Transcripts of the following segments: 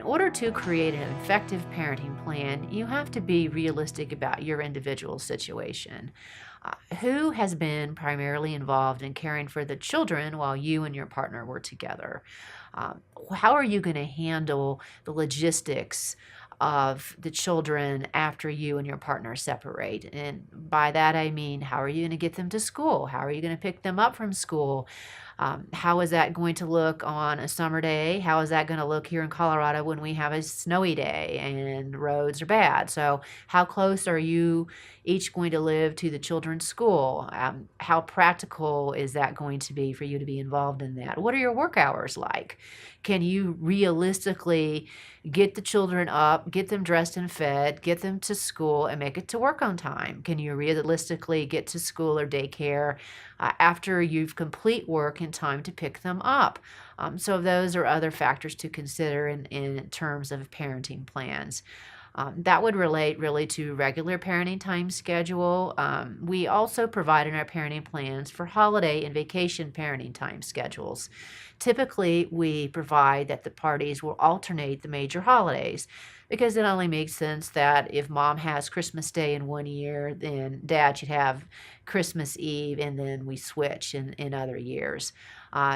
order to create an effective parenting plan, you have to be realistic about your individual situation. Who has been primarily involved in caring for the children while you and your partner were together? Um, how are you going to handle the logistics of the children after you and your partner separate? And by that, I mean, how are you going to get them to school? How are you going to pick them up from school? How is that going to look on a summer day? How is that going to look here in Colorado when we have a snowy day and roads are bad? So, how close are you each going to live to the children's school? How practical is that going to be for you to be involved in that? What are your work hours like? Can you realistically get the children up, get them dressed and fed, get them to school, and make it to work on time? Can you realistically get to school or daycare after you've complete work in time to pick them up? So those are other factors to consider in terms of parenting plans. That would relate really to regular parenting time schedule. We also provide in our parenting plans for holiday and vacation parenting time schedules. Typically, we provide that the parties will alternate the major holidays because it only makes sense that if mom has Christmas Day in one year, then dad should have Christmas Eve, and then we switch in other years.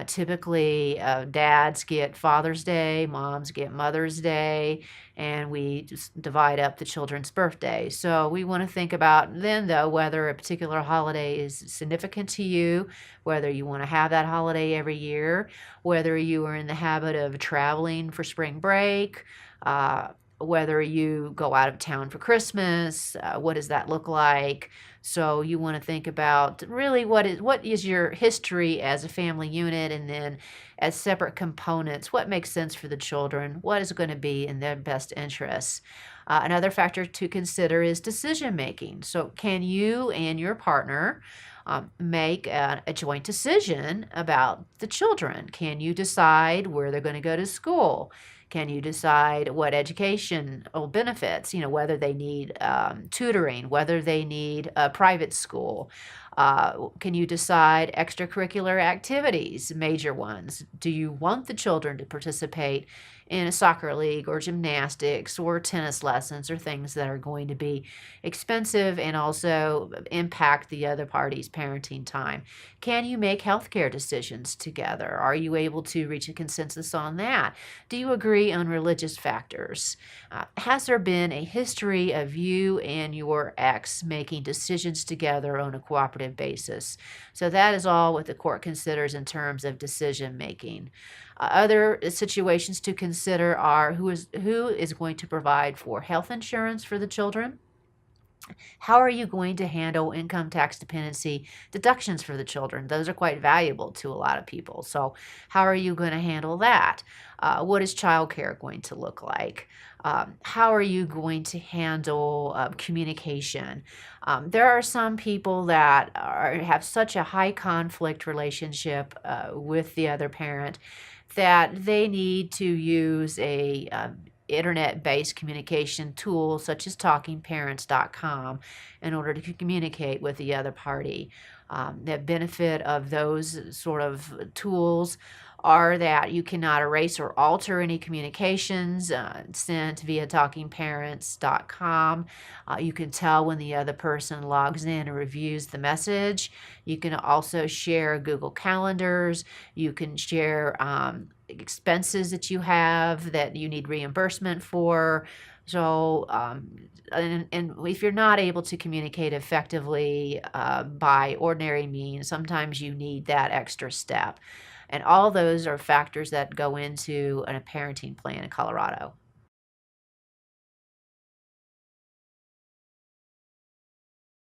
Typically, dads get Father's Day, moms get Mother's Day, and we just divide up the children's birthdays. So we want to think about then, though, whether a particular holiday is significant to you, whether you want to have that holiday every year, whether you are in the habit of traveling for spring break, whether you go out of town for Christmas, what does that look like? So you want to think about really what is your history as a family unit, and then as separate components, what makes sense for the children, what is going to be in their best interests. Another factor to consider is decision making. So can you and your partner make a joint decision about the children? Can you decide where they're going to go to school? Can you decide what educational benefits, whether they need tutoring, whether they need a private school? Can you decide extracurricular activities, major ones? Do you want the children to participate in a soccer league or gymnastics or tennis lessons or things that are going to be expensive and also impact the other party's parenting time? Can you make healthcare decisions together? Are you able to reach a consensus on that? Do you agree on religious factors? Has there been a history of you and your ex making decisions together on a cooperative basis? So that is all what the court considers in terms of decision making. Other situations to consider are who is going to provide for health insurance for the children. How are you going to handle income tax dependency deductions for the children? Those are quite valuable to a lot of people. So, how are you going to handle that? What is childcare going to look like? How are you going to handle communication? There are some people that have such a high conflict relationship with the other parent that they need to use a internet-based communication tool such as talkingparents.com in order to communicate with the other party. The benefit of those sort of tools are that you cannot erase or alter any communications sent via talkingparents.com. You can tell when the other person logs in and reviews the message. You can also share Google Calendars. You can share expenses that you have that you need reimbursement for. So, and if you're not able to communicate effectively by ordinary means, sometimes you need that extra step. And all those are factors that go into a parenting plan in Colorado.